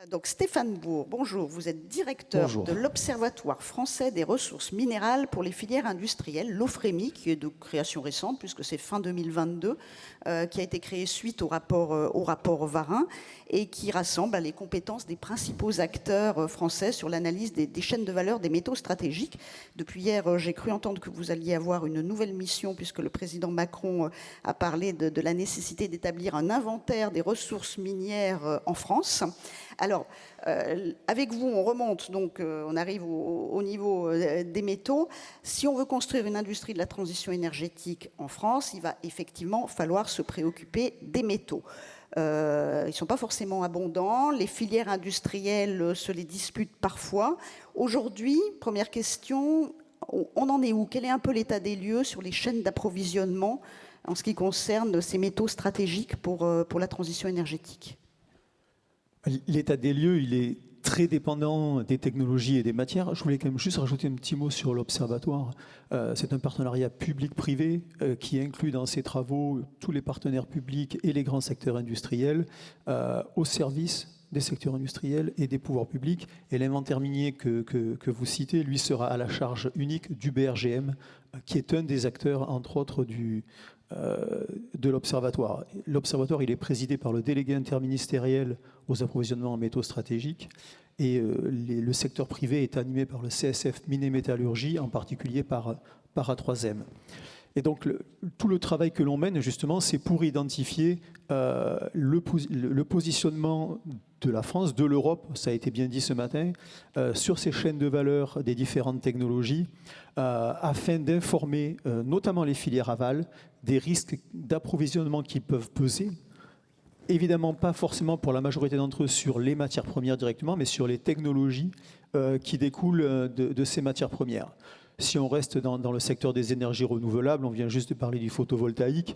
Donc Stéphane Bourg, bonjour, vous êtes directeur Bonjour. de l'Observatoire français des ressources minérales pour les filières industrielles, l'OFREMI, qui est de création récente puisque c'est fin 2022, qui a été créé suite au rapport Varin et qui rassemble les compétences des principaux acteurs français sur l'analyse des chaînes de valeur des métaux stratégiques. Depuis hier, j'ai cru entendre que vous alliez avoir une nouvelle mission puisque le président Macron a parlé de la nécessité d'établir un inventaire des ressources minières en France. Alors, avec vous, on remonte, donc on arrive au niveau des métaux. Si on veut construire une industrie de la transition énergétique en France, il va effectivement falloir se préoccuper des métaux. Ils ne sont pas forcément abondants, les filières industrielles se les disputent parfois. Aujourd'hui, première question, on en est où? Quel est un peu l'état des lieux sur les chaînes d'approvisionnement en ce qui concerne ces métaux stratégiques pour la transition énergétique? L'état des lieux, il est très dépendant des technologies et des matières. Je voulais quand même juste rajouter un petit mot sur l'Observatoire. C'est un partenariat public-privé qui inclut dans ses travaux tous les partenaires publics et les grands secteurs industriels au service des secteurs industriels et des pouvoirs publics. Et l'inventaire minier que vous citez, lui, sera à la charge unique du BRGM, qui est un des acteurs, entre autres, de l'Observatoire. L'Observatoire, il est présidé par le délégué interministériel aux approvisionnements en métaux stratégiques et le secteur privé est animé par le CSF Mines et Métallurgie, en particulier par A3M. Et donc, tout le travail que l'on mène, justement, c'est pour identifier le positionnement de la France, de l'Europe, ça a été bien dit ce matin, sur ces chaînes de valeur des différentes technologies, afin d'informer notamment les filières aval des risques d'approvisionnement qui peuvent peser. Évidemment, pas forcément pour la majorité d'entre eux sur les matières premières directement, mais sur les technologies qui découlent de ces matières premières. Si on reste dans le secteur des énergies renouvelables, on vient juste de parler du photovoltaïque,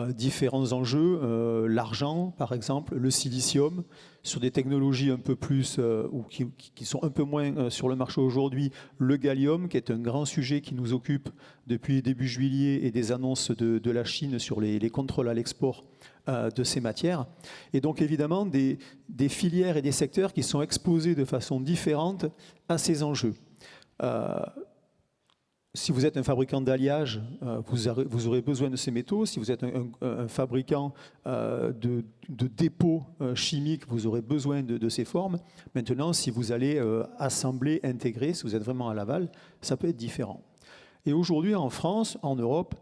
différents enjeux, l'argent par exemple, le silicium, sur des technologies un peu plus, ou qui sont un peu moins sur le marché aujourd'hui, le gallium, qui est un grand sujet qui nous occupe depuis début juillet et des annonces de la Chine sur les contrôles à l'export de ces matières. Et donc évidemment des filières et des secteurs qui sont exposés de façon différente à ces enjeux. Si vous êtes un fabricant d'alliage, vous aurez besoin de ces métaux. Si vous êtes un fabricant de dépôts chimiques, vous aurez besoin de ces formes. Maintenant, si vous allez assembler, intégrer, si vous êtes vraiment à l'aval, ça peut être différent. Et aujourd'hui, en France, en Europe,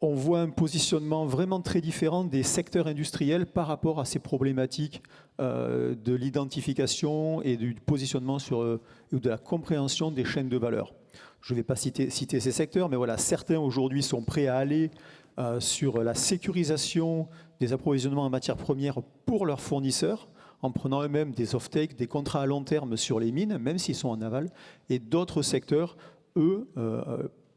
on voit un positionnement vraiment très différent des secteurs industriels par rapport à ces problématiques de l'identification et du positionnement ou de la compréhension des chaînes de valeur. Je ne vais pas citer ces secteurs, mais voilà, certains aujourd'hui sont prêts à aller sur la sécurisation des approvisionnements en matières premières pour leurs fournisseurs, en prenant eux-mêmes des off-take, des contrats à long terme sur les mines, même s'ils sont en aval. Et d'autres secteurs, eux,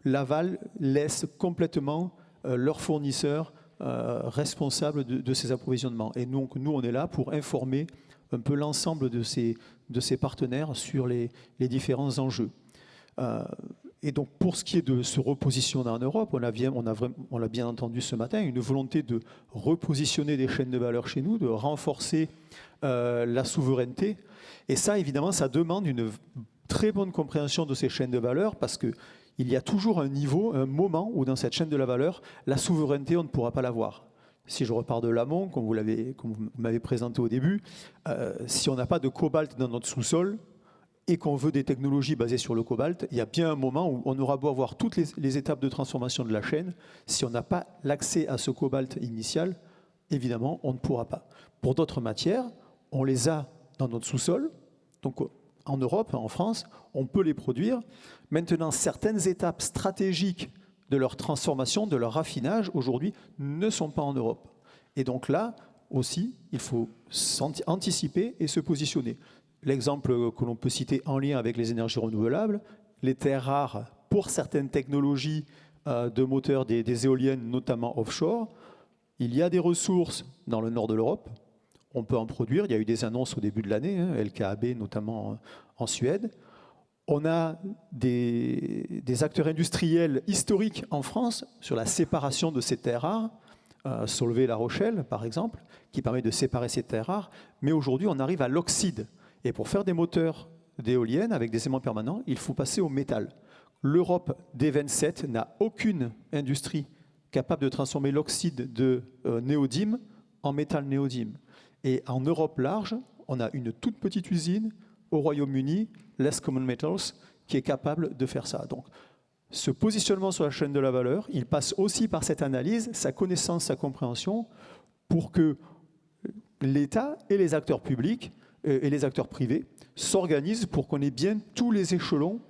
l'aval laisse complètement leurs fournisseurs responsables de ces approvisionnements. Et donc, nous, on est là pour informer un peu l'ensemble de ces partenaires sur les différents enjeux. Et donc, pour ce qui est de se repositionner en Europe, on l'a bien entendu ce matin, une volonté de repositionner des chaînes de valeur chez nous, de renforcer la souveraineté. Et ça, évidemment, ça demande une très bonne compréhension de ces chaînes de valeur parce qu'il y a toujours un niveau, un moment où dans cette chaîne de la valeur, la souveraineté, on ne pourra pas l'avoir. Si je repars de l'amont, comme vous m'avez présenté au début, si on n'a pas de cobalt dans notre sous-sol, et qu'on veut des technologies basées sur le cobalt, il y a bien un moment où on aura beau avoir toutes les étapes de transformation de la chaîne, si on n'a pas l'accès à ce cobalt initial, évidemment, on ne pourra pas. Pour d'autres matières, on les a dans notre sous-sol, donc en Europe, en France, on peut les produire. Maintenant, certaines étapes stratégiques de leur transformation, de leur raffinage, aujourd'hui, ne sont pas en Europe. Et donc là, aussi, il faut anticiper et se positionner. L'exemple que l'on peut citer en lien avec les énergies renouvelables, les terres rares pour certaines technologies de moteurs des éoliennes, notamment offshore. Il y a des ressources dans le nord de l'Europe, on peut en produire. Il y a eu des annonces au début de l'année, LKAB notamment en Suède. On a des acteurs industriels historiques en France sur la séparation de ces terres rares, Solvay La Rochelle par exemple, qui permet de séparer ces terres rares. Mais aujourd'hui, on arrive à l'oxyde. Et pour faire des moteurs d'éoliennes avec des aimants permanents, il faut passer au métal. L'Europe des 27 n'a aucune industrie capable de transformer l'oxyde de néodyme en métal néodyme. Et en Europe large, on a une toute petite usine au Royaume-Uni, Less Common Metals, qui est capable de faire ça. Donc, ce positionnement sur la chaîne de la valeur, il passe aussi par cette analyse, sa connaissance, sa compréhension, pour que l'État et les acteurs publics et les acteurs privés s'organisent pour qu'on ait bien tous les échelons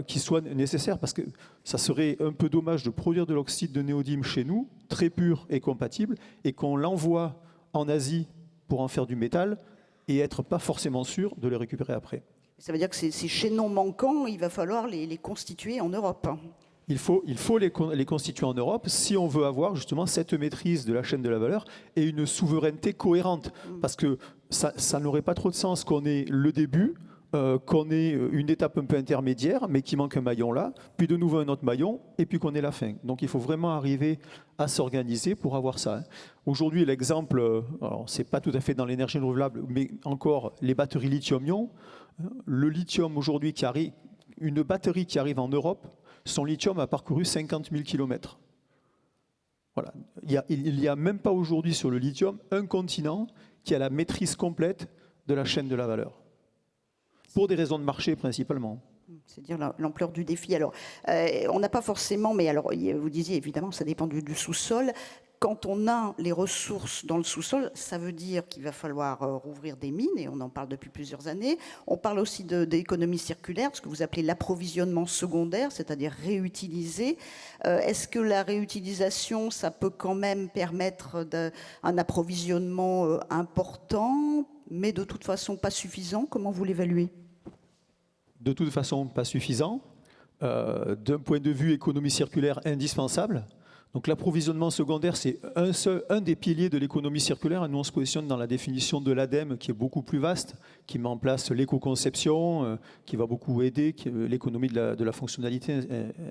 qui soient nécessaires. Parce que ça serait un peu dommage de produire de l'oxyde de néodyme chez nous, très pur et compatible, et qu'on l'envoie en Asie pour en faire du métal et être pas forcément sûr de les récupérer après. Ça veut dire que ces chaînons manquants, il va falloir les constituer en Europe. Il faut les constituer en Europe si on veut avoir justement cette maîtrise de la chaîne de la valeur et une souveraineté cohérente. Parce que ça n'aurait pas trop de sens qu'on ait le début, qu'on ait une étape un peu intermédiaire, mais qui manque un maillon là, puis de nouveau un autre maillon, et puis qu'on ait la fin. Donc il faut vraiment arriver à s'organiser pour avoir ça. Aujourd'hui, l'exemple, alors c'est pas tout à fait dans l'énergie renouvelable, mais encore les batteries lithium-ion. Le lithium aujourd'hui qui arrive, une batterie qui arrive en Europe, son lithium a parcouru 50 000 km. Voilà. Il n'y a même pas aujourd'hui sur le lithium un continent qui a la maîtrise complète de la chaîne de la valeur. Pour des raisons de marché principalement. C'est dire l'ampleur du défi. Alors, on n'a pas forcément, mais alors vous disiez évidemment, ça dépend du sous-sol. Quand on a les ressources dans le sous-sol, ça veut dire qu'il va falloir rouvrir des mines, et on en parle depuis plusieurs années. On parle aussi d'économie circulaire, ce que vous appelez l'approvisionnement secondaire, c'est-à-dire réutiliser. Est-ce que la réutilisation, ça peut quand même permettre un approvisionnement important, mais de toute façon pas suffisant? Comment vous l'évaluez? De toute façon, pas suffisant. D'un point de vue économie circulaire, indispensable. Donc l'approvisionnement secondaire, c'est un des piliers de l'économie circulaire. Nous, on se positionne dans la définition de l'ADEME, qui est beaucoup plus vaste, qui met en place l'éco-conception, qui va beaucoup aider l'économie de la fonctionnalité,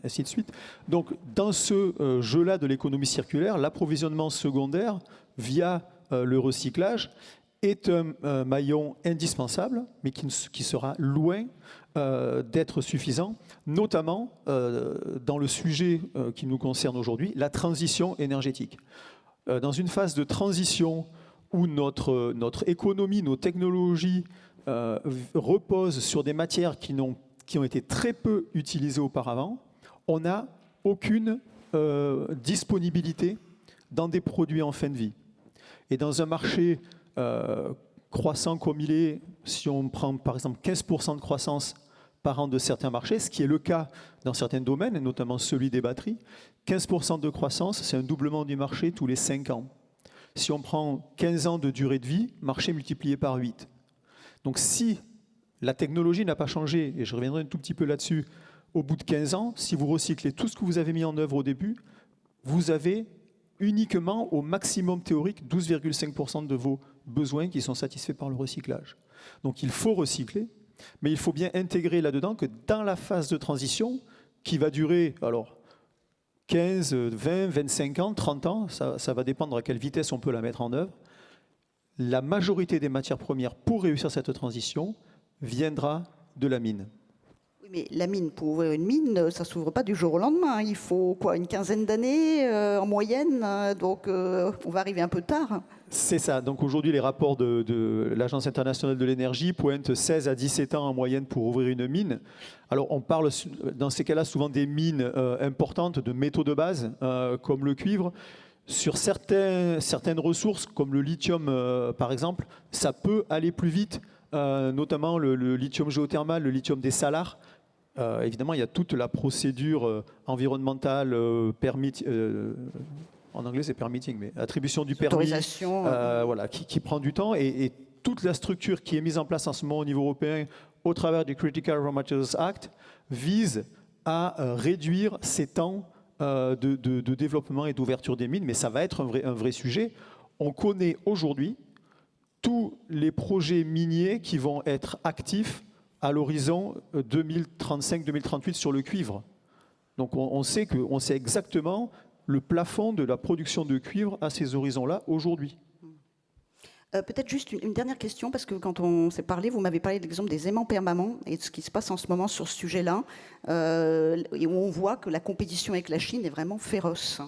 ainsi de suite. Donc dans ce jeu-là de l'économie circulaire, l'approvisionnement secondaire, via le recyclage, est un maillon indispensable, mais qui sera loin d'être suffisant, notamment dans le sujet qui nous concerne aujourd'hui, la transition énergétique. Dans une phase de transition où notre économie, nos technologies reposent sur des matières qui ont été très peu utilisées auparavant, on n'a aucune disponibilité dans des produits en fin de vie. Et dans un marché croissant comme il est, si on prend par exemple 15% de croissance par an de certains marchés, ce qui est le cas dans certains domaines, et notamment celui des batteries, 15% de croissance, c'est un doublement du marché tous les 5 ans. Si on prend 15 ans de durée de vie, marché multiplié par 8. Donc si la technologie n'a pas changé, et je reviendrai un tout petit peu là-dessus, au bout de 15 ans, si vous recyclez tout ce que vous avez mis en œuvre au début, vous avez uniquement au maximum théorique 12,5% de vos besoins qui sont satisfaits par le recyclage. Donc il faut recycler, mais il faut bien intégrer là-dedans que dans la phase de transition, qui va durer alors 15, 20, 25 ans, 30 ans, ça va dépendre à quelle vitesse on peut la mettre en œuvre, la majorité des matières premières pour réussir cette transition viendra de la mine. Oui, mais la mine, pour ouvrir une mine, ça ne s'ouvre pas du jour au lendemain. Il faut quoi, une quinzaine d'années en moyenne, donc on va arriver un peu tard. C'est ça. Donc aujourd'hui, les rapports de l'Agence internationale de l'énergie pointent 16 à 17 ans en moyenne pour ouvrir une mine. Alors on parle dans ces cas-là souvent des mines importantes de métaux de base, comme le cuivre. Sur certaines ressources, comme le lithium par exemple, ça peut aller plus vite, notamment le lithium géothermal, le lithium des salars. Évidemment, il y a toute la procédure environnementale, en anglais c'est permitting, mais attribution du permis, voilà, qui prend du temps, et toute la structure qui est mise en place en ce moment au niveau européen au travers du Critical Raw Materials Act vise à réduire ces temps de développement et d'ouverture des mines, mais ça va être un vrai sujet. On connaît aujourd'hui tous les projets miniers qui vont être actifs à l'horizon 2035-2038 sur le cuivre. Donc on sait exactement le plafond de la production de cuivre à ces horizons-là aujourd'hui. Peut-être juste une dernière question, parce que quand on s'est parlé, vous m'avez parlé de l'exemple des aimants permanents et de ce qui se passe en ce moment sur ce sujet-là, et où on voit que la compétition avec la Chine est vraiment féroce.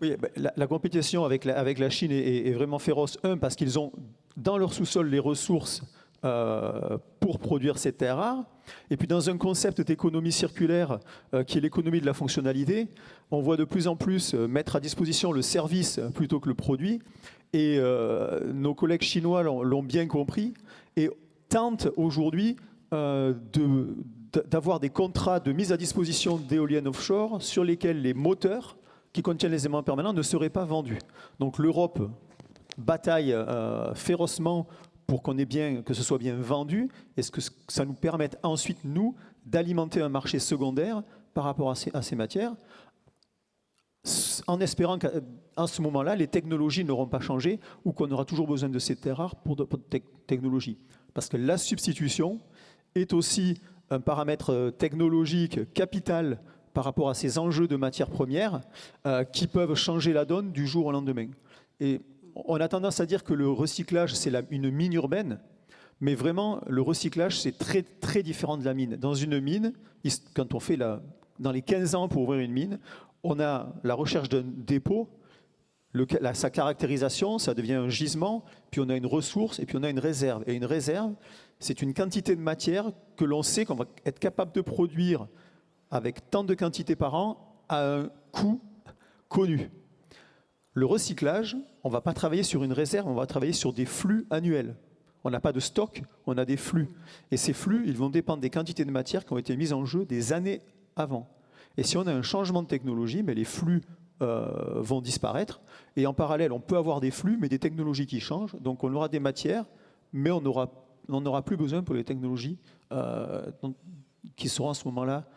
Oui, ben, la compétition avec la Chine est vraiment féroce. Parce qu'ils ont dans leur sous-sol les ressources pour produire ces terres rares. Et puis dans un concept d'économie circulaire qui est l'économie de la fonctionnalité, on voit de plus en plus mettre à disposition le service plutôt que le produit. Et nos collègues chinois l'ont bien compris et tentent aujourd'hui d'avoir des contrats de mise à disposition d'éoliennes offshore sur lesquels les moteurs qui contiennent les aimants permanents ne seraient pas vendus. Donc l'Europe bataille férocement pour que ce soit bien vendu, et que ça nous permette ensuite, nous, d'alimenter un marché secondaire par rapport à ces matières, en espérant qu'à ce moment-là, les technologies n'auront pas changé ou qu'on aura toujours besoin de ces terres rares pour d'autres technologies. Parce que la substitution est aussi un paramètre technologique capital par rapport à ces enjeux de matières premières qui peuvent changer la donne du jour au lendemain. Et on a tendance à dire que le recyclage, c'est une mine urbaine, mais vraiment, le recyclage, c'est très, très différent de la mine. Dans une mine, quand on fait dans les 15 ans pour ouvrir une mine, on a la recherche d'un dépôt, sa caractérisation, ça devient un gisement, puis on a une ressource, et puis on a une réserve. Et une réserve, c'est une quantité de matière que l'on sait qu'on va être capable de produire avec tant de quantités par an à un coût connu. Le recyclage, on ne va pas travailler sur une réserve, on va travailler sur des flux annuels. On n'a pas de stock, on a des flux. Et ces flux, ils vont dépendre des quantités de matière qui ont été mises en jeu des années avant. Et si on a un changement de technologie, mais les flux vont disparaître. Et en parallèle, on peut avoir des flux, mais des technologies qui changent. Donc on aura des matières, mais on n'aura plus besoin pour les technologies qui seront à ce moment-là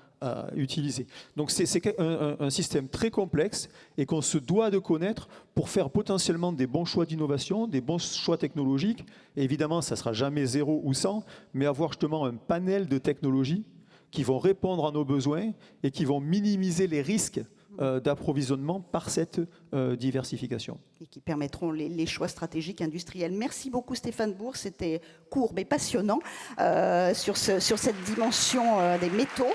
utilisées. Donc c'est un système très complexe et qu'on se doit de connaître pour faire potentiellement des bons choix d'innovation, des bons choix technologiques. Et évidemment, ça ne sera jamais 0 ou 100, mais avoir justement un panel de technologies qui vont répondre à nos besoins et qui vont minimiser les risques d'approvisionnement par cette diversification. Et qui permettront les choix stratégiques industriels. Merci beaucoup Stéphane Bourg, c'était court mais passionnant sur cette dimension des métaux.